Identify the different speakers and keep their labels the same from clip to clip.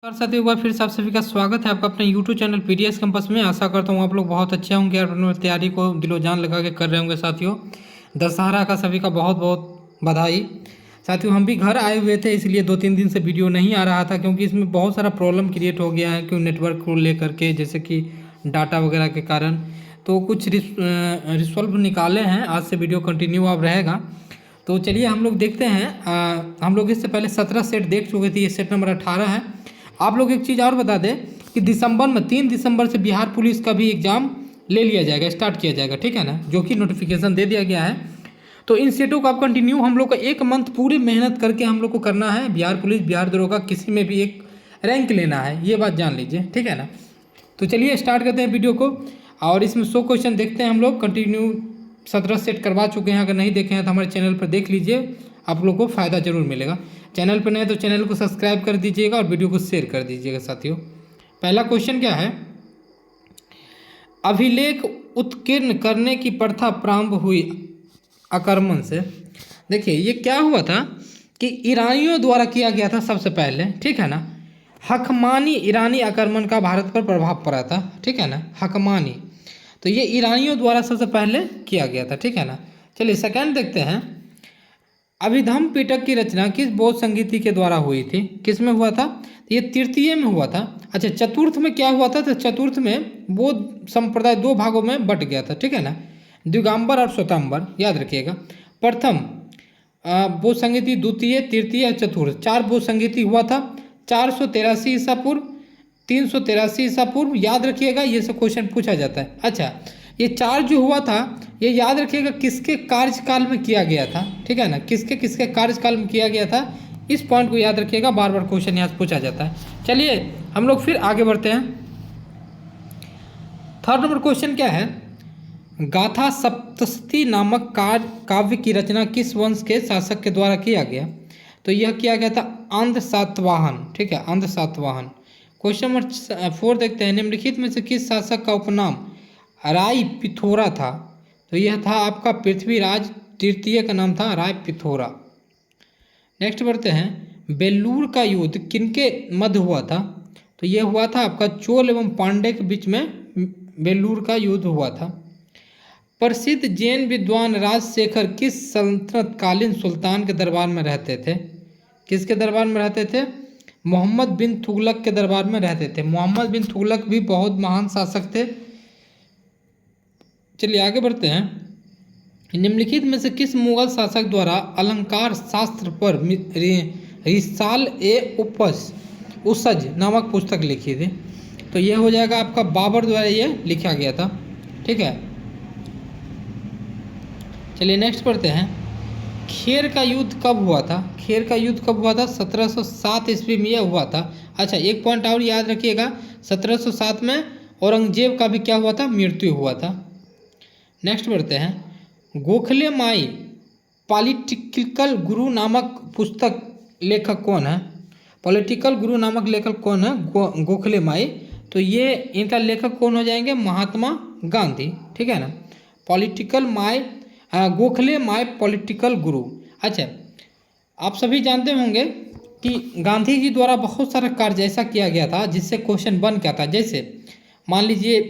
Speaker 1: साथियों, एक बार फिर से आप सभी का स्वागत है आपका अपने YouTube चैनल पीडीएस कैंपस में। आशा करता हूँ आप लोग बहुत अच्छे होंगे और अपनी तैयारी को दिलो जान लगा के कर रहे होंगे। साथियों, दशहरा का सभी का बहुत बहुत बधाई। साथियों, हम भी घर आए हुए थे, इसलिए 2-3 दिन से वीडियो नहीं आ रहा था, क्योंकि इसमें बहुत सारा प्रॉब्लम क्रिएट हो गया है क्यों नेटवर्क को लेकर के, जैसे कि डाटा वगैरह के कारण। तो कुछ रिसॉल्व निकाले हैं, आज से वीडियो कंटिन्यू अब रहेगा। तो चलिए हम लोग देखते हैं। हम लोग इससे पहले 17 सेट देख चुके थे, ये सेट नंबर 18 है। आप लोग एक चीज़ और बता दें कि दिसंबर में 3 दिसंबर से बिहार पुलिस का भी एग्ज़ाम ले लिया जाएगा, स्टार्ट किया जाएगा, ठीक है ना, जो कि नोटिफिकेशन दे दिया गया है। तो इन सेटों को आप कंटिन्यू हम लोग का 1 मंथ पूरी मेहनत करके हम लोग को करना है। बिहार पुलिस, बिहार दरोगा, किसी में भी एक रैंक लेना है, ये बात जान लीजिए, ठीक है ना। तो चलिए स्टार्ट करते हैं वीडियो को। और इसमें 100 क्वेश्चन देखते हैं हम लोग। कंटिन्यू 17 सेट करवा चुके हैं, अगर नहीं देखे हैं तो हमारे चैनल पर देख लीजिए, आप लोग को फ़ायदा जरूर मिलेगा। चैनल पर नए तो चैनल को सब्सक्राइब कर दीजिएगा और वीडियो को शेयर कर दीजिएगा। साथियों, पहला क्वेश्चन क्या है? अभिलेख उत्कीर्ण करने की प्रथा प्रारंभ हुई आक्रमण से। देखिए ये क्या हुआ था कि ईरानियों द्वारा किया गया था सबसे पहले, ठीक है ना। हकमानी ईरानी आक्रमण का भारत पर प्रभाव पड़ा था, ठीक है ना, हकमानी। तो ये ईरानियों द्वारा सबसे पहले किया गया था, ठीक है ना। चलिए सेकंड देखते हैं। अभिधम पिटक की रचना किस बौद्ध संगीति के द्वारा हुई थी? किस में हुआ था? ये तृतीय में हुआ था। अच्छा, चतुर्थ में क्या हुआ था? तो चतुर्थ में बौद्ध संप्रदाय 2 भागों में बट गया था, ठीक है ना, दिगंबर और श्वेतांबर, याद रखिएगा। प्रथम बौद्ध संगीति, द्वितीय, तृतीय और चतुर्थ, 4 बौद्ध संगीति हुआ था। 483 ईसा पूर्व, 383 ईसा पूर्व, याद रखिएगा, ये सब क्वेश्चन पूछा जाता है। अच्छा, ये 4 जो हुआ था, ये याद रखिएगा किसके कार्यकाल में किया गया था, ठीक है ना, किसके किसके कार्यकाल में किया गया था, इस पॉइंट को याद रखिएगा, बार बार क्वेश्चन यहाँ से पूछा जाता है। चलिए हम लोग फिर आगे बढ़ते हैं। थर्ड नंबर क्वेश्चन क्या है? गाथा सप्तशती नामक काव्य की रचना किस वंश के शासक के द्वारा किया गया? तो यह किया गया था अंध सातवाहन, ठीक है, अंध सातवाहन। क्वेश्चन नंबर 4 देखते हैं। निम्नलिखित में से किस शासक का उपनाम राय पिथोरा था? तो यह था आपका पृथ्वीराज तृतीय, का नाम था राय पिथोरा। नेक्स्ट बढ़ते हैं। बेल्लूर का युद्ध किनके मध्य हुआ था? तो यह हुआ था आपका चोल एवं पांडे के बीच में बेल्लूर का युद्ध हुआ था। प्रसिद्ध जैन विद्वान राजशेखर किस सल्तनतकालीन सुल्तान के दरबार में रहते थे? किसके दरबार में रहते थे? मोहम्मद बिन तुगलक के दरबार में रहते थे। मोहम्मद बिन तुगलक भी बहुत महान शासक थे। चलिए आगे बढ़ते हैं। निम्नलिखित में से किस मुगल शासक द्वारा अलंकार शास्त्र पर रिसाल ए उसज नामक पुस्तक लिखी थी? तो यह हो जाएगा आपका बाबर द्वारा ये लिखा गया था, ठीक है। चलिए नेक्स्ट पढ़ते हैं। खेर का युद्ध कब हुआ था? खेर का युद्ध कब हुआ था? 1707 ईस्वी में यह हुआ था। अच्छा, एक पॉइंट और याद रखिएगा, 1707 में औरंगजेब का भी क्या हुआ था? मृत्यु हुआ था। नेक्स्ट बढ़ते हैं। गोखले माई पॉलिटिकल गुरु नामक पुस्तक लेखक कौन है? पॉलिटिकल गुरु नामक लेखक कौन है? गोखले माई। तो ये इनका लेखक कौन हो जाएंगे? महात्मा गांधी, ठीक है ना। Political my Gokhale my political गुरु। अच्छा, आप सभी जानते होंगे कि गांधी जी द्वारा बहुत सारा कार्य ऐसा किया गया था जिससे क्वेश्चन बन गया था। जैसे मान लीजिए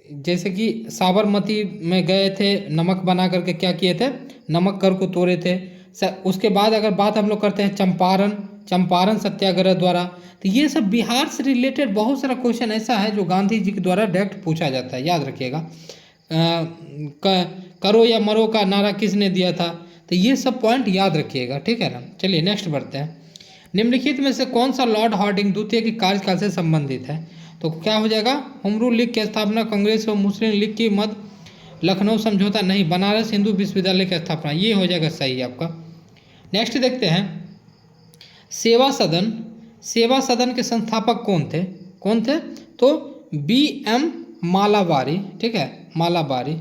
Speaker 1: जैसे कि साबरमती में गए थे, नमक बना करके क्या किए थे? नमक कर को तोड़े थे। उसके बाद अगर बात हम लोग करते हैं चंपारण सत्याग्रह द्वारा, तो ये सब बिहार से रिलेटेड बहुत सारा क्वेश्चन ऐसा है जो गांधी जी के द्वारा डायरेक्ट पूछा जाता है, याद रखिएगा। करो या मरो का नारा किसने दिया था? तो ये सब पॉइंट याद रखिएगा, ठीक है ना। चलिए नेक्स्ट बढ़ते हैं। निम्नलिखित में से कौन सा लॉर्ड हार्डिंग द्वितीय के कार्यकाल से संबंधित है? तो क्या हो जाएगा? हुमरू लीग की स्थापना, कांग्रेस और मुस्लिम लीग की मध्य लखनऊ समझौता नहीं, बनारस हिंदू विश्वविद्यालय की स्थापना, ये हो जाएगा सही आपका। नेक्स्ट देखते हैं। सेवा सदन के संस्थापक कौन थे? तो BM मालाबारी, ठीक है, मालाबारी।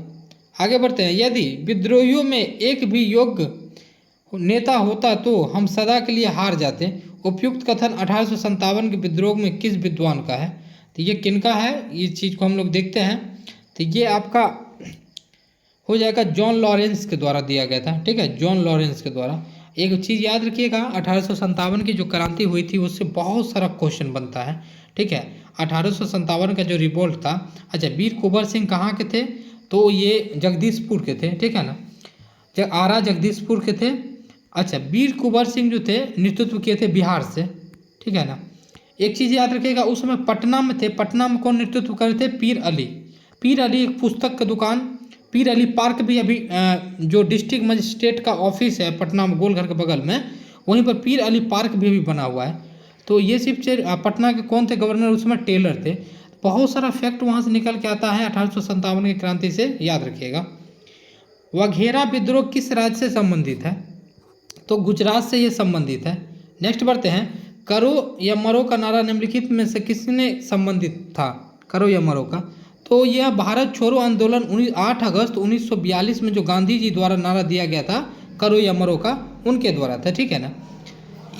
Speaker 1: आगे बढ़ते हैं। यदि विद्रोहियों में एक भी योग्य नेता होता तो हम सदा के लिए हार जाते। उपयुक्त कथन 1857 के विद्रोह में किस विद्वान का है? तो ये किनका है? ये चीज़ को हम लोग देखते हैं। तो ये आपका हो जाएगा जॉन लॉरेंस के द्वारा दिया गया था, ठीक है, जॉन लॉरेंस के द्वारा। एक चीज़ याद रखिएगा, 1857 की जो क्रांति हुई थी उससे बहुत सारा क्वेश्चन बनता है, ठीक है। 1857 का जो रिवोल्ट था, अच्छा वीर कुंवर सिंह कहाँ के थे, तो ये जगदीशपुर के थे, ठीक है ना, आरा जगदीशपुर के थे। अच्छा वीर कुंवर सिंह जो थे नेतृत्व किए थे बिहार से, ठीक है ना। एक चीज़ याद रखिएगा, उस समय पटना में थे, पटना में कौन नेतृत्व कर रहे थे, पीर अली। पीर अली एक पुस्तक का दुकान, पीर अली पार्क भी अभी जो डिस्ट्रिक्ट मजिस्ट्रेट का ऑफिस है पटना में गोलघर के बगल में, वहीं पर पीर अली पार्क भी अभी बना हुआ है। तो ये सिर्फ पटना के कौन थे गवर्नर उस समय, टेलर थे। बहुत सारा फैक्ट वहाँ से निकल के आता है 1857 की क्रांति से, याद रखिएगा। वाघेरा विद्रोह किस राज्य से संबंधित है, तो गुजरात से ये संबंधित है। नेक्स्ट बढ़ते हैं, करो या मरो का नारा निम्नलिखित में से किसने संबंधित था, करो या मरो का, तो यह भारत छोड़ो आंदोलन 8 अगस्त 1942 में जो गांधी जी द्वारा नारा दिया गया था करो या मरो का, उनके द्वारा था, ठीक है ना।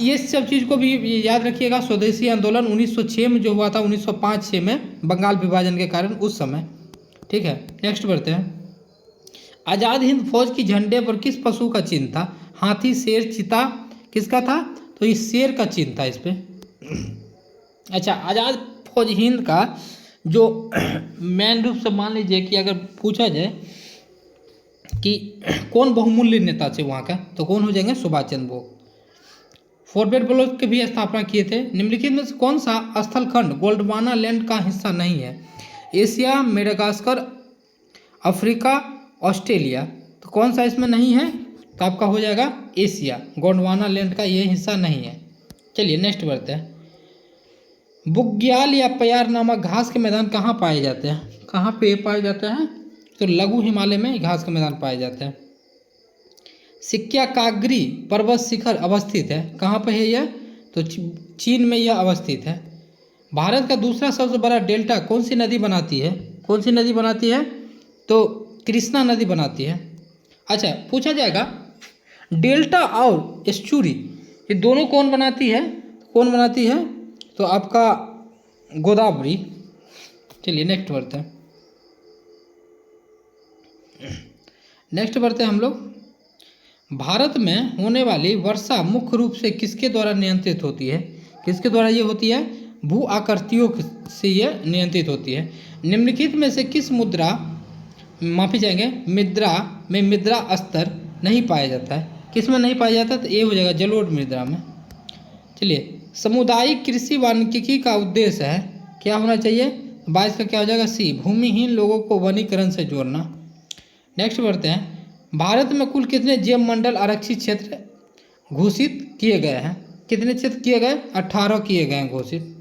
Speaker 1: ये सब चीज़ को भी याद रखिएगा। स्वदेशी आंदोलन 1906 में जो हुआ था, 1905-06 में बंगाल विभाजन के कारण उस समय, ठीक है। नेक्स्ट बढ़ते हैं, आज़ाद हिंद फौज की झंडे पर किस पशु का चिन्ह था, हाथी, शेर, चीता, किसका था, तो ये शेर का चिन्ह था इस पे। अच्छा आज़ाद फौज हिंद का जो मेन रूप से मान लीजिए कि अगर पूछा जाए कि कौन बहुमूल्य नेता थे वहाँ का, तो कौन हो जाएंगे, सुभाष चंद्र बोस। फॉरवर्ड ब्लॉक के भी स्थापना किए थे। निम्नलिखित में से कौन सा स्थलखंड गोल्डवाना लैंड का हिस्सा नहीं है, एशिया, मेडागास्कर, अफ्रीका, ऑस्ट्रेलिया, तो कौन सा इसमें नहीं है, तो आपका हो जाएगा एशिया, गोंडवाना लैंड का ये हिस्सा नहीं है। चलिए नेक्स्ट बढ़ते हैं, बुग्याल या प्यार नामक घास के मैदान कहाँ पाए जाते हैं, कहाँ पे पाए जाते हैं, तो लघु हिमालय में घास के मैदान पाए जाते हैं। सिक्याकाग्री पर्वत शिखर अवस्थित है, कहाँ पे है यह, तो चीन में यह अवस्थित है। भारत का दूसरा सबसे बड़ा डेल्टा कौन सी नदी बनाती है, कौन सी नदी बनाती है, तो कृष्णा नदी बनाती है। अच्छा पूछा जाएगा डेल्टा और एस्चुरी ये दोनों कौन बनाती है, कौन बनाती है, तो आपका गोदावरी। चलिए नेक्स्ट बढ़ते हैं, नेक्स्ट बढ़ते हैं हम लोग, भारत में होने वाली वर्षा मुख्य रूप से किसके द्वारा नियंत्रित होती है, किसके द्वारा ये होती है, भू आकृतियों से यह नियंत्रित होती है। निम्नलिखित में से किस मुद्रा, माफी जाएंगे मुद्रा में मुद्रा स्तर नहीं पाया जाता है, किस में नहीं पाया जाता, तो ये हो जाएगा जलोढ़ मृदा में। चलिए सामुदायिक कृषि वानिकी का उद्देश्य है, क्या होना चाहिए, 22 का क्या हो जाएगा, सी, भूमिहीन लोगों को वनीकरण से जोड़ना। नेक्स्ट बढ़ते हैं, भारत में कुल कितने जैव मंडल आरक्षित क्षेत्र घोषित किए गए हैं, कितने क्षेत्र किए गए, 18 किए गए हैं घोषित।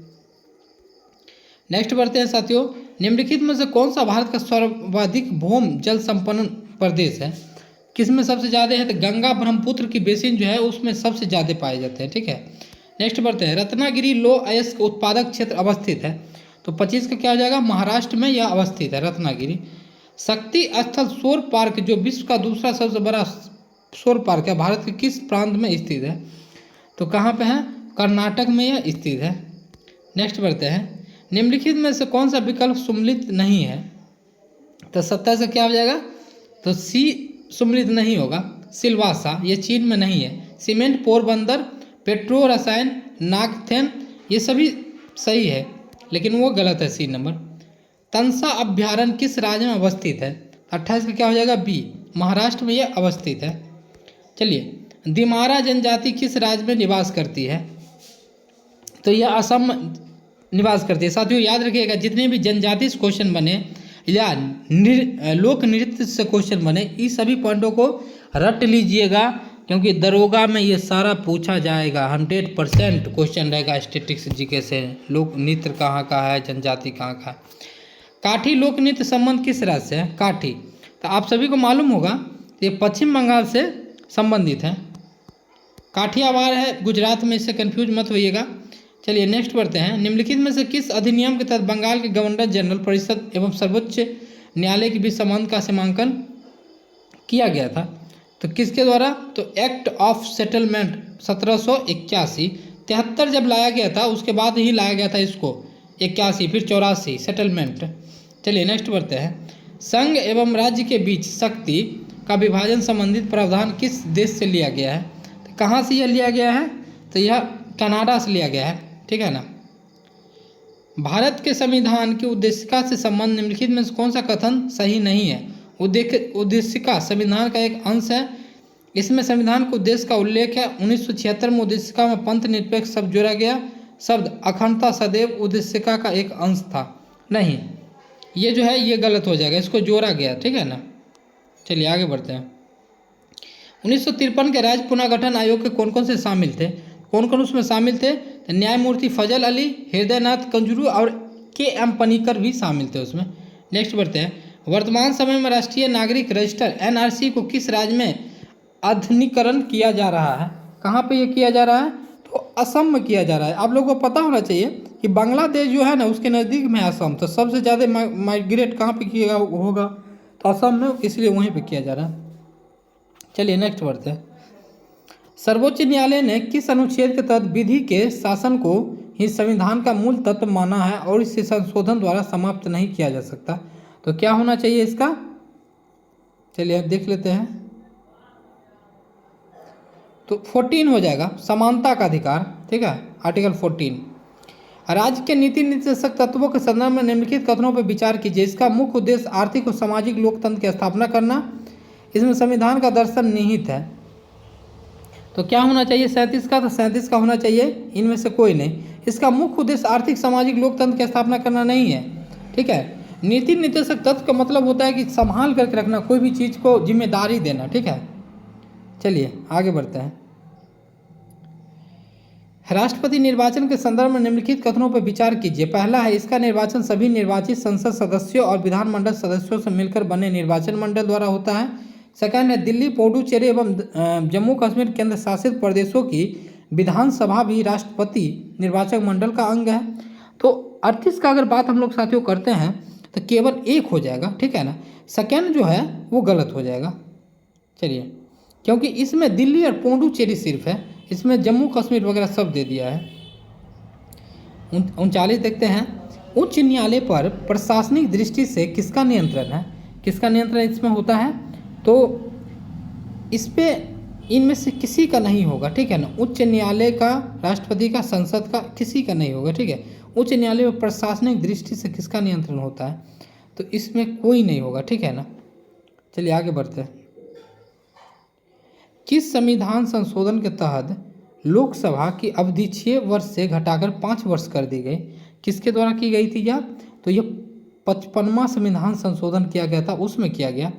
Speaker 1: नेक्स्ट बढ़ते हैं साथियों, निम्नलिखित में से कौन सा भारत का सर्वाधिक भूम जल संपन्न प्रदेश है, किसमें सबसे ज़्यादा है, तो गंगा ब्रह्मपुत्र की बेसिन जो है उसमें सबसे ज़्यादा पाए जाते हैं, ठीक है। नेक्स्ट बढ़ते हैं, रत्नागिरी लो अयस्क उत्पादक क्षेत्र अवस्थित है, तो 25 का क्या हो जाएगा, महाराष्ट्र में यह अवस्थित है रत्नागिरी। शक्ति स्थल सौर पार्क जो विश्व का दूसरा सबसे बड़ा सौर पार्क है, भारत के किस प्रांत में स्थित है, तो कहाँ पे है, कर्नाटक में यह स्थित है। नेक्स्ट बढ़ते हैं, निम्नलिखित में से कौन सा विकल्प सम्मिलित नहीं है, तो 27 से क्या हो जाएगा, तो सी सम्मिलित नहीं होगा, सिलवासा ये चीन में नहीं है। सीमेंट पोरबंदर, पेट्रो रसायन, नागथेन ये सभी सही है, लेकिन वो गलत है, सी नंबर। तंसा अभ्यारण्य किस राज्य में अवस्थित है, 28 का क्या हो जाएगा, बी, महाराष्ट्र में यह अवस्थित है। चलिए दिमारा जनजाति किस राज्य में निवास करती है, तो यह असम निवास करती है। साथियों याद रखिएगा जितने भी जनजाति से क्वेश्चन बने या लोक नृत्य से क्वेश्चन बने, इस सभी पॉइंटों को रट लीजिएगा, क्योंकि दरोगा में ये सारा पूछा जाएगा, 100% क्वेश्चन रहेगा स्टैटिस्टिक्स जीके से। लोक नृत्य कहाँ का है, जनजाति कहाँ का है। काठी लोक नृत्य संबंध किस राज्य से है, काठी, तो आप सभी को मालूम होगा ये पश्चिम बंगाल से संबंधित है। काठियावाड़ है गुजरात में, इससे कन्फ्यूज मत होइएगा। चलिए नेक्स्ट बढ़ते हैं, निम्नलिखित में से किस अधिनियम के तहत बंगाल के गवर्नर जनरल परिषद एवं सर्वोच्च न्यायालय के बीच संबंध का सीमांकन किया गया था, तो किसके द्वारा, तो एक्ट ऑफ सेटलमेंट 1781, 73 जब लाया गया था उसके बाद ही लाया गया था इसको, 81 फिर 84 सेटलमेंट। चलिए नेक्स्ट बढ़ते हैं, संघ एवं राज्य के बीच शक्ति का विभाजन संबंधित प्रावधान किस देश से लिया गया है, तो कहाँ से यह लिया गया है? तो यह कनाडा से लिया गया है, ठीक है ना। भारत के संविधान की उद्देशिका से संबंध निम्नलिखित में से कौन सा कथन सही नहीं है? उद्देशिका संविधान का एक अंश है, इसमें संविधान के उद्देश्य का उल्लेख है। 1976 में उद्देशिका में पंथ निरपेक्ष शब्द जोड़ा गया, शब्द अखंडता सदैव उद्देशिका का एक अंश था। नहीं, ये जो है ये गलत हो जाएगा, इसको जोड़ा गया, ठीक है ना। चलिए आगे बढ़ते हैं। 1953 के राज्य पुनर्गठन आयोग के कौन कौन से शामिल थे? कौन कौन उसमें शामिल थे? तो न्यायमूर्ति फजल अली, हृदयनाथ कंजुरू और के.एम. पनिकर भी शामिल थे उसमें। नेक्स्ट बढ़ते हैं। वर्तमान समय में राष्ट्रीय नागरिक रजिस्टर एनआरसी को किस राज्य में आधुनिकीकरण किया जा रहा है? कहाँ पे ये किया जा रहा है? तो असम में किया जा रहा है। आप लोगों को पता होना चाहिए कि बांग्लादेश जो है ना उसके नज़दीक में असम, तो सबसे ज़्यादा माइग्रेट कहाँ पे किया होगा? तो असम में, इसलिए वहीं पे किया जा रहा है। चलिए नेक्स्ट बढ़ते हैं। सर्वोच्च न्यायालय ने किस अनुच्छेद के तहत विधि के शासन को ही संविधान का मूल तत्व माना है और इसे संशोधन द्वारा समाप्त नहीं किया जा सकता? तो क्या होना चाहिए इसका? चलिए अब देख लेते हैं। तो 14 हो जाएगा, समानता का अधिकार, ठीक है, आर्टिकल 14। राज्य के नीति निर्देशक तत्वों के संदर्भ में निम्नलिखित कथनों पर विचार कीजिए। इसका मुख्य उद्देश्य आर्थिक और सामाजिक लोकतंत्र की स्थापना करना, इसमें संविधान का दर्शन निहित है। तो क्या होना चाहिए 37 का? तो 37 का होना चाहिए, इनमें से कोई नहीं। इसका मुख्य उद्देश्य आर्थिक सामाजिक लोकतंत्र की स्थापना करना नहीं है, ठीक है। नीति निर्देशक तत्व का मतलब होता है कि संभाल करके रखना, कोई भी चीज़ को जिम्मेदारी देना, ठीक है। चलिए आगे बढ़ते हैं। राष्ट्रपति निर्वाचन के संदर्भ में निम्नलिखित कथनों पर विचार कीजिए। पहला है, इसका निर्वाचन सभी निर्वाचित संसद सदस्यों और विधानमंडल सदस्यों से मिलकर बने निर्वाचन मंडल द्वारा होता है। सेकंड है, दिल्ली, पुडुचेरी एवं जम्मू कश्मीर केंद्र शासित प्रदेशों की विधानसभा भी राष्ट्रपति निर्वाचक मंडल का अंग है। तो 38 का अगर बात हम लोग साथियों करते हैं तो केवल एक हो जाएगा, ठीक है ना। सेकंड जो है वो गलत हो जाएगा। चलिए, क्योंकि इसमें दिल्ली और पुडुचेरी सिर्फ है, इसमें जम्मू कश्मीर वगैरह सब दे दिया है। 39 देखते हैं। उच्च न्यायालय पर प्रशासनिक दृष्टि से किसका नियंत्रण है? किसका नियंत्रण इसमें होता है? तो इस पे इनमें से किसी का नहीं होगा, ठीक है ना। उच्च न्यायालय का, राष्ट्रपति का, संसद का, किसी का नहीं होगा, ठीक है। उच्च न्यायालय में प्रशासनिक दृष्टि से किसका नियंत्रण होता है? तो इसमें कोई नहीं होगा, ठीक है ना। चलिए आगे बढ़ते हैं। किस संविधान संशोधन के तहत लोकसभा की अवधि 6 वर्ष से घटाकर 5 वर्ष कर दी गई? किसके द्वारा की गई थी यह? तो यह 55वां संविधान संशोधन किया गया था, उसमें किया गया।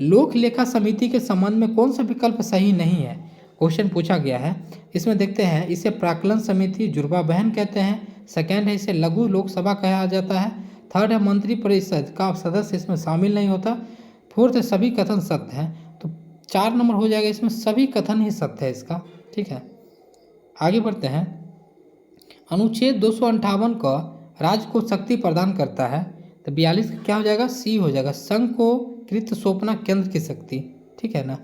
Speaker 1: लोक लेखा समिति के संबंध में कौन सा विकल्प सही नहीं है? क्वेश्चन पूछा गया है। इसमें देखते हैं, इसे प्राक्कलन समिति, जुड़वा बहन कहते हैं। सेकंड है, इसे लघु लोकसभा कहा जाता है। थर्ड है, मंत्री परिषद का सदस्य इसमें शामिल नहीं होता। फोर्थ है, सभी कथन सत्य हैं। तो 4 नंबर हो जाएगा, इसमें सभी कथन ही सत्य है इसका, ठीक है। आगे बढ़ते हैं। अनुच्छेद 258 का राज्य को शक्ति प्रदान करता है। तो 42 का क्या हो जाएगा? सी हो जाएगा, संघ को कृत सौंपना केंद्र की शक्ति, ठीक है ना।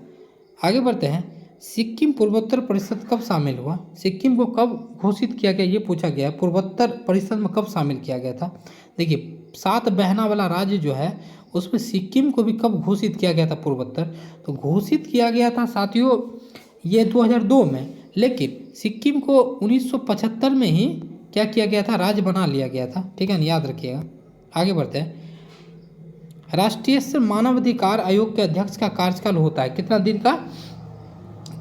Speaker 1: आगे बढ़ते हैं। सिक्किम पूर्वोत्तर परिषद कब शामिल हुआ? सिक्किम को कब घोषित किया गया ये पूछा गया है। पूर्वोत्तर परिषद में कब शामिल किया गया था? देखिए, 7 बहना वाला राज्य जो है उसमें सिक्किम को भी कब घोषित किया गया था पूर्वोत्तर? तो घोषित किया गया था साथियों ये 2002 में, लेकिन सिक्किम को 1975 में ही क्या किया गया था? राज्य बना लिया गया था, ठीक है ना, याद रखिएगा। आगे बढ़ते हैं। राष्ट्रीय मानवाधिकार आयोग के अध्यक्ष का कार्यकाल होता है कितना दिन का?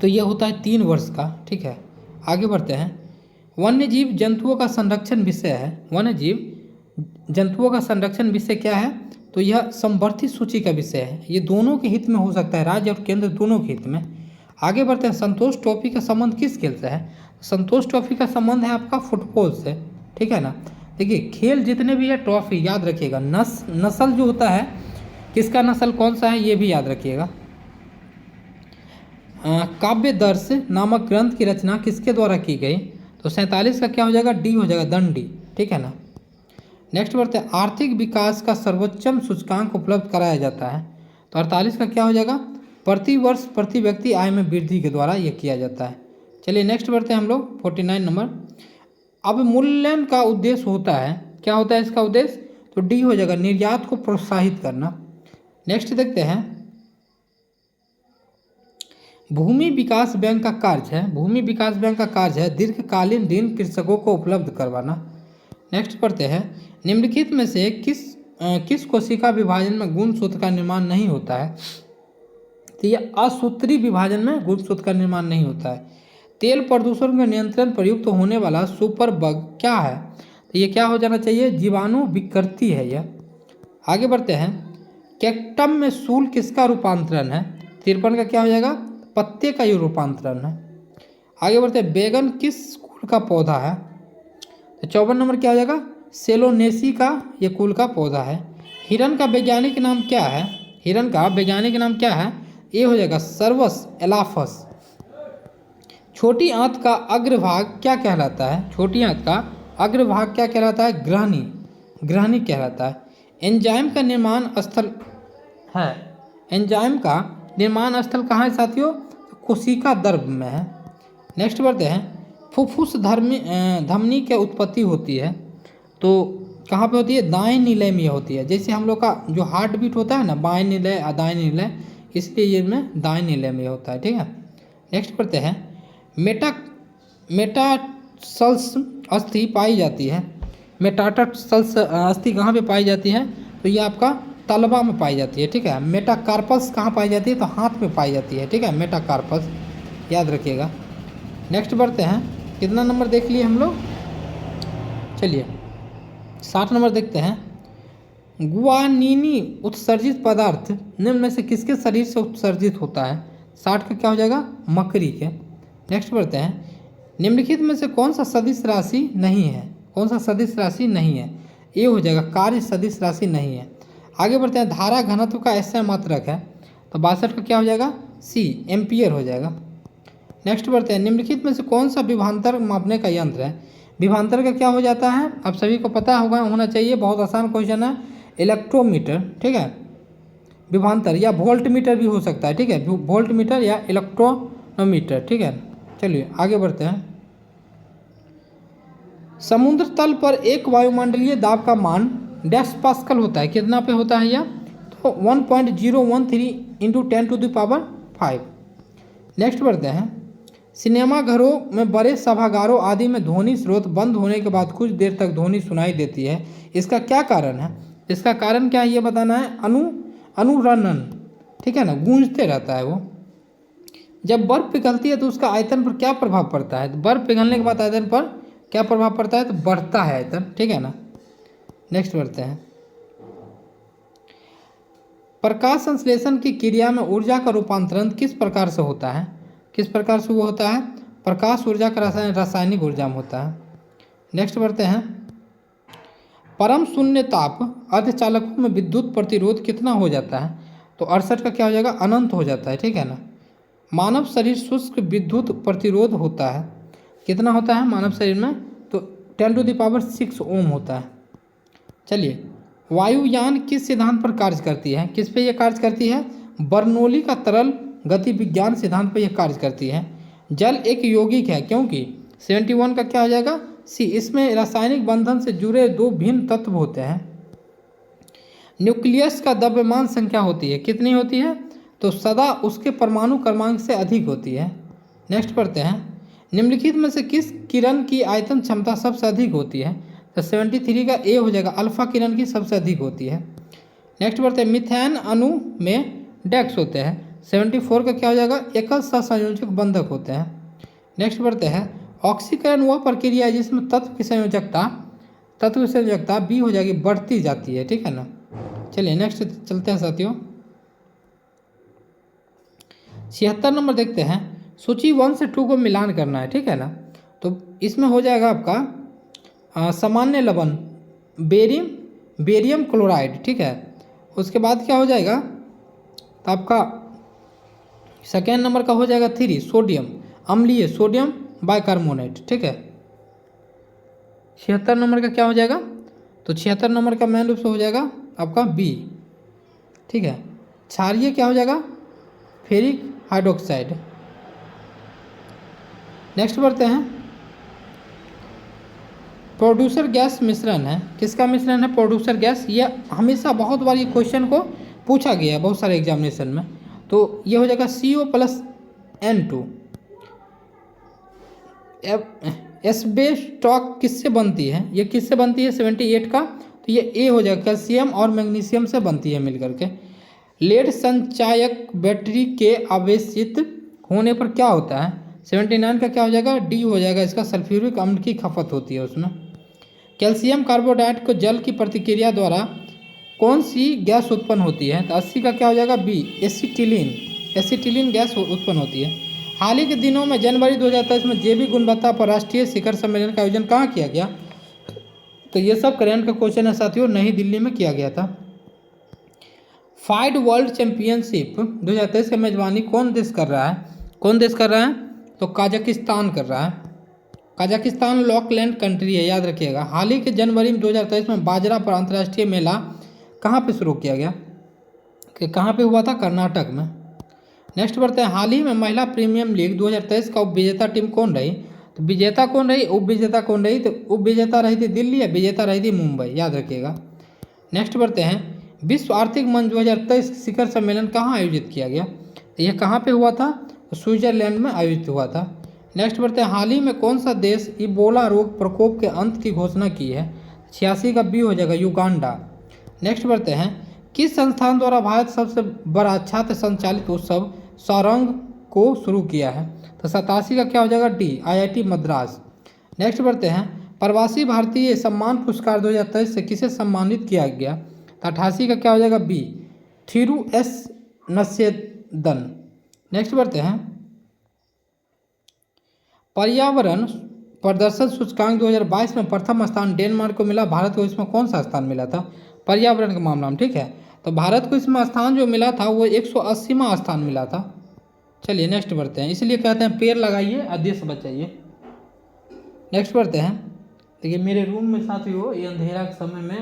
Speaker 1: तो यह होता है 3 वर्ष का, ठीक है। आगे बढ़ते हैं। वन्य जीव जंतुओं का संरक्षण विषय है। वन्य जीव जंतुओं का संरक्षण विषय क्या है? तो यह संवर्धित सूची का विषय है। ये दोनों के हित में हो सकता है, राज्य और केंद्र दोनों के हित में। आगे बढ़ते हैं। संतोष ट्रॉफी का संबंध किस खेल से है? संतोष ट्रॉफी का संबंध है आपका फुटबॉल से, ठीक है ना। देखिए, खेल जितने भी है ट्रॉफी याद रखिएगा। नस्ल जो होता है, किसका नस्ल कौन सा है ये भी याद रखिएगा। काव्य दर्श नामक ग्रंथ की रचना किसके द्वारा की गई? तो 47 का क्या हो जाएगा? डी हो जाएगा, दंडी, ठीक है ना। नेक्स्ट बढ़ते हैं। आर्थिक विकास का सर्वोच्चम सूचकांक उपलब्ध कराया जाता है। तो 48 का क्या हो जाएगा? प्रति वर्ष प्रति व्यक्ति आय में वृद्धि के द्वारा यह किया जाता है। चलिए नेक्स्ट बढ़ते हैं हम लोग 49 नंबर। अवमूल्यन का उद्देश्य होता है, क्या होता है इसका उद्देश्य? तो डी हो जाएगा, निर्यात को प्रोत्साहित करना। नेक्स्ट देखते हैं। भूमि विकास बैंक का कार्य है, भूमि विकास बैंक का कार्य है दीर्घकालीन ऋण कृषकों को उपलब्ध करवाना। नेक्स्ट पढ़ते हैं, निम्नलिखित में से किस कोशिका विभाजन में गुणसूत्र का निर्माण नहीं होता है? तो ये असूत्री विभाजन में गुणसूत्र का निर्माण नहीं होता है। तेल प्रदूषण के नियंत्रण प्रयुक्त होने वाला सुपर बग क्या है? तो ये क्या हो जाना चाहिए? जीवाणु विकृति है यह। आगे बढ़ते हैं, कैक्टम में सूल किसका रूपांतरण है? 53 का क्या हो जाएगा? पत्ते का ये रूपांतरण है। आगे बढ़ते हैं, बैगन किस कुल का पौधा है? तो 54 नंबर क्या हो जाएगा? सेलोनेसी का ये कुल का पौधा है। हिरन का वैज्ञानिक नाम क्या है? हिरन का वैज्ञानिक नाम क्या है? ये हो जाएगा सर्वस एलाफस। छोटी आंत का अग्रभाग क्या कहलाता है? छोटी आंत का अग्रभाग क्या कहलाता है? ग्रहणी, ग्रहणी कहलाता है। एंजाइम का निर्माण स्थल है, एंजाइम का निर्माण स्थल कहाँ है साथियों? कोशिका द्रव में है। नेक्स्ट बढ़ते हैं, फुफ्फुस धमनी की उत्पत्ति होती है तो कहाँ पे होती है? दाएं निलय में होती है। जैसे हम लोग का जो हार्ट बीट होता है ना, बाएं निलय दाएं निलय, इसलिए ये में दाएं निलय में होता है। ठीक है, नेक्स्ट पढ़ते हैं, मेटासल्स अस्थि पाई जाती है। मेटाटर्सल्स अस्थि कहाँ पे पाई जाती है? तो ये आपका तलवा में पाई जाती है। ठीक है, मेटाकार्पस कहाँ पाई जाती है? तो हाथ में पाई जाती है। ठीक है, मेटाकार्पस याद रखिएगा। नेक्स्ट बढ़ते हैं, कितना नंबर देख लिए हम लोग? चलिए 60 नंबर देखते हैं, गुआनिनी उत्सर्जित पदार्थ निम्न में से किसके शरीर से उत्सर्जित होता है? 60 का क्या हो जाएगा? मकड़ी के। नेक्स्ट बढ़ते हैं, निम्नलिखित में से कौन सा सदिश राशि नहीं है? कौन सा सदिश राशि नहीं है? ये हो जाएगा कार्य सदिश राशि नहीं है। आगे बढ़ते हैं, धारा घनत्व का ऐसा मात्रक है तो 62 का क्या हो जाएगा? सी, एम्पियर हो जाएगा। नेक्स्ट बढ़ते हैं, निम्नलिखित में से कौन सा विभवांतर मापने का यंत्र है? विभवांतर का क्या हो जाता है? आप सभी को पता होना चाहिए, बहुत आसान क्वेश्चन है। इलेक्ट्रोमीटर, ठीक है, विभवांतर या वोल्ट मीटर भी हो सकता है। ठीक है, वोल्ट मीटर या इलेक्ट्रोमीटर। ठीक है, चलिए आगे बढ़ते हैं, समुद्र तल पर एक वायुमंडलीय दाब का मान डैश पास्कल होता है। कितना पे होता है यह? तो 1.013 × 10⁵। नेक्स्ट बढ़ते हैं, सिनेमाघरों में बड़े सभागारों आदि में ध्वनि स्रोत बंद होने के बाद कुछ देर तक ध्वनि सुनाई देती है, इसका क्या कारण है? इसका कारण क्या है ये बताना है। अनुरणन, ठीक है ना, गूंजते रहता है वो। जब बर्फ पिघलती है तो उसका आयतन पर क्या प्रभाव पड़ता है? तो बर्फ पिघलने के बाद आयतन पर क्या प्रभाव पड़ता है? तो बढ़ता है आयतन। ठीक है ना, नेक्स्ट बढ़ते हैं, प्रकाश संश्लेषण की क्रिया में ऊर्जा का रूपांतरण किस प्रकार से होता है? किस प्रकार से वो होता है? प्रकाश ऊर्जा का रासायनिक ऊर्जा में होता है। नेक्स्ट बढ़ते हैं, परम शून्य ताप अर्धचालकों में विद्युत प्रतिरोध कितना हो जाता है? तो 68 का क्या हो जाएगा? अनंत हो जाता है। ठीक है ना, मानव शरीर शुष्क विद्युत प्रतिरोध होता है, कितना होता है मानव शरीर में? तो 10⁶ ओम होता है। चलिए, वायुयान किस सिद्धांत पर कार्य करती है? किस पे ये कार्य करती है? बर्नौली का तरल गति विज्ञान सिद्धांत पर यह कार्य करती है। जल एक यौगिक है क्योंकि 71 का क्या हो जाएगा? सी, इसमें रासायनिक बंधन से जुड़े दो भिन्न तत्व होते हैं। न्यूक्लियस का द्रव्यमान संख्या होती है, कितनी होती है? तो सदा उसके परमाणु क्रमांक से अधिक होती है। नेक्स्ट पढ़ते हैं, निम्नलिखित में से किस किरण की आयतन क्षमता सबसे अधिक होती है? तो 73 का ए हो जाएगा, अल्फा किरण की सबसे अधिक होती है। नेक्स्ट बढ़ते हैं, मिथेन अणु में डेक्स होते हैं। 74 का क्या हो जाएगा? एकल सहसंयोजक बंधक होते हैं। नेक्स्ट बढ़ते हैं, ऑक्सीकरण वह प्रक्रिया है जिसमें तत्व की संयोजकता बी हो जाएगी, बढ़ती जाती है। ठीक है ना, चलिए नेक्स्ट चलते हैं साथियों, 76 नंबर देखते हैं, सूची 1 से 2 को मिलान करना है। ठीक है ना, तो इसमें हो जाएगा आपका सामान्य लवण बेरियम क्लोराइड। ठीक है, उसके बाद क्या हो जाएगा? तो आपका सेकेंड नंबर का हो जाएगा 3 सोडियम, अम्लीय सोडियम बाइकार्बोनेट। ठीक है, 76 नंबर का क्या हो जाएगा? तो 76 नंबर का मेन रूप से हो जाएगा आपका बी। ठीक है, क्षारीय क्या हो जाएगा? Ferric hydroxide. नेक्स्ट बढ़ते हैं, प्रोड्यूसर गैस मिश्रण है, किसका मिश्रण है? Producer gas. ये हमेशा बहुत बार ये क्वेश्चन को पूछा गया है बहुत सारे एग्जामिनेशन में। तो ये हो जाएगा CO+ N2। एस्बेस्टॉस किससे बनती है? ये किससे बनती है 78 का? तो ये ए हो जाएगा, कैल्शियम और मैग्नीशियम से बनती है मिलकर के। लेड संचायक बैटरी के आवेशित होने पर क्या होता है? 79 का क्या हो जाएगा? डी हो जाएगा, इसका सल्फ्यूरिक अम्ल की खपत होती है उसमें। कैल्शियम कार्बोनाइड को जल की प्रतिक्रिया द्वारा कौन सी गैस उत्पन्न होती है? तो 80 का क्या हो जाएगा? B, acetylene. एसिटिलीन गैस उत्पन्न होती है। हाल ही के दिनों में जनवरी 2023 में जैविक गुणवत्ता पर राष्ट्रीय शिखर सम्मेलन का आयोजन कहाँ किया गया? तो ये सब करंट का क्वेश्चन है साथियों, नई दिल्ली में किया गया था। फाइड वर्ल्ड चैंपियनशिप 2023 की मेजबानी कौन देश कर रहा है? कौन देश कर रहा है? तो काजाकिस्तान कर रहा है। काजाकिस्तान लॉकलैंड कंट्री है, याद रखिएगा। हाल ही के जनवरी 2023 में बाजरा पर अंतर्राष्ट्रीय मेला कहाँ पे शुरू किया गया? कि कहाँ पे हुआ था? कर्नाटक में। नेक्स्ट बढ़ते हैं, हाल ही में महिला प्रीमियम लीग 2023 का उप विजेता टीम कौन रही? तो विजेता कौन रही, उप विजेता कौन रही? तो उप विजेता रही थी दिल्ली, या विजेता रही थी मुंबई, याद रखिएगा। नेक्स्ट बढ़ते हैं, विश्व आर्थिक मंच 2023 शिखर सम्मेलन कहाँ आयोजित किया गया? यह कहाँ पे हुआ था? तो स्विट्जरलैंड में आयोजित हुआ था। नेक्स्ट बढ़ते हैं, हाल ही में कौन सा देश इबोला रोग प्रकोप के अंत की घोषणा की है? 86 का बी हो जाएगा, युगांडा। नेक्स्ट बढ़ते हैं, किस संस्थान द्वारा भारत सबसे बड़ा छात्र संचालित उत्सव सारंग को शुरू किया है? तो 87 का क्या हो जाएगा? D, IIT Madras. नेक्स्ट बढ़ते हैं, प्रवासी भारतीय सम्मान पुरस्कार 2023 से किसे सम्मानित किया गया? तो 88 का क्या हो जाएगा? बी, थिरू एस नसेदन। नेक्स्ट बढ़ते हैं, पर्यावरण प्रदर्शन सूचकांक 2022 में प्रथम स्थान डेनमार्क को मिला, भारत को इसमें कौन सा स्थान मिला था? पर्यावरण के मामला में, ठीक है। तो भारत को इसमें स्थान जो मिला था वो 180वां स्थान मिला था। चलिए नेक्स्ट बढ़ते हैं, इसलिए कहते हैं पेड़ लगाइए और देश बचाइए। नेक्स्ट बढ़ते हैं, देखिए मेरे रूम में साथियों ये अंधेरा के समय में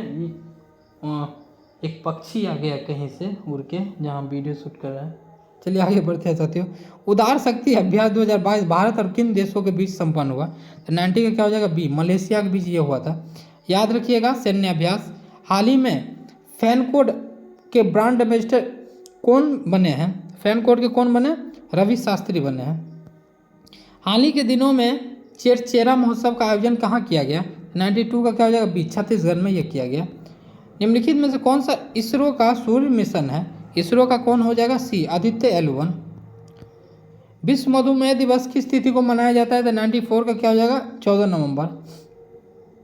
Speaker 1: एक पक्षी आ गया कहीं से उड़ के, जहाँ वीडियो शूट कर रहा है। चलिए आगे बढ़ते हैं साथियों, उदार शक्ति अभ्यास 2022 भारत और किन देशों के बीच संपन्न हुआ? तो 90 का क्या हो जाएगा? बी, मलेशिया के बीच ये हुआ था, याद रखिएगा। सैन्य अभ्यास। हाल ही में फैनकोड के ब्रांड एम्बेसडर कौन बने हैं? फैनकोड के कौन बने? रवि शास्त्री बने हैं। हाल ही के दिनों में चेरचेरा महोत्सव का आयोजन कहाँ किया गया? 92 का क्या हो जाएगा? बी, छत्तीसगढ़ में ये किया गया। निम्नलिखित में से कौन सा इसरो का सूर्य मिशन है? इसरो का कौन हो जाएगा? सी, आदित्य L1। विश्व मधुमेह दिवस किस तिथि को मनाया जाता है? तो 94 का क्या हो जाएगा? 14 नवंबर।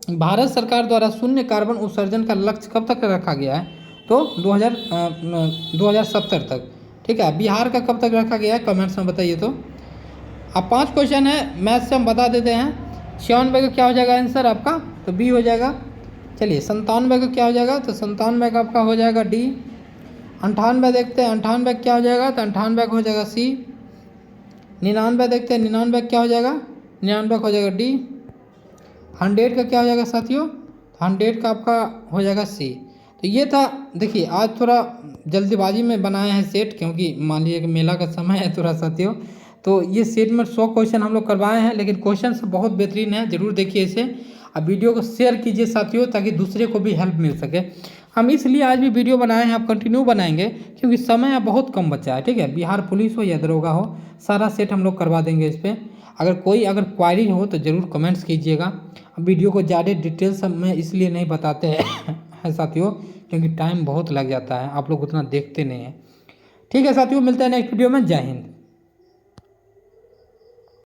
Speaker 1: भारत सरकार द्वारा शून्य कार्बन उत्सर्जन का लक्ष्य कब तक रखा गया है? तो 2070 तक, ठीक है। बिहार का कब तक रखा गया है? कमेंट्स में बताइए। तो अब 5 क्वेश्चन है, मैथ से हम बता देते हैं। 96 का क्या हो जाएगा आंसर आपका? तो बी हो जाएगा। चलिए 97 का क्या हो जाएगा? तो 97 का आपका हो जाएगा डी। 98 देखते हैं, 98 क्या हो जाएगा? तो 98 हो जाएगा सी। 99 देखते हैं, 99 क्या हो जाएगा? 99 हो जाएगा डी। 100 का क्या हो जाएगा साथियों? 100 का आपका हो जाएगा सी। तो ये था, देखिए आज थोड़ा जल्दीबाजी में बनाए हैं सेट, क्योंकि मान लीजिए कि मेला का समय है थोड़ा साथियों। तो ये सेट में 100 क्वेश्चन हम लोग करवाए हैं, लेकिन क्वेश्चन सब बहुत बेहतरीन है, जरूर देखिए इसे। अब वीडियो को शेयर कीजिए साथियों, ताकि दूसरे को भी हेल्प मिल सके। हम इसलिए आज भी वीडियो बनाए हैं, आप कंटिन्यू बनाएंगे, क्योंकि समय अब बहुत कम बचा है, ठीक है। बिहार पुलिस हो या दरोगा हो, सारा सेट हम लोग करवा देंगे इस पर। अगर क्वारी हो तो ज़रूर कमेंट्स कीजिएगा। वीडियो को ज़्यादा डिटेल्स में इसलिए नहीं बताते हैं साथियों, क्योंकि टाइम बहुत लग जाता है, आप लोग उतना देखते नहीं हैं। ठीक है साथियों, मिलते हैं नेक्स्ट वीडियो में। जय हिंद।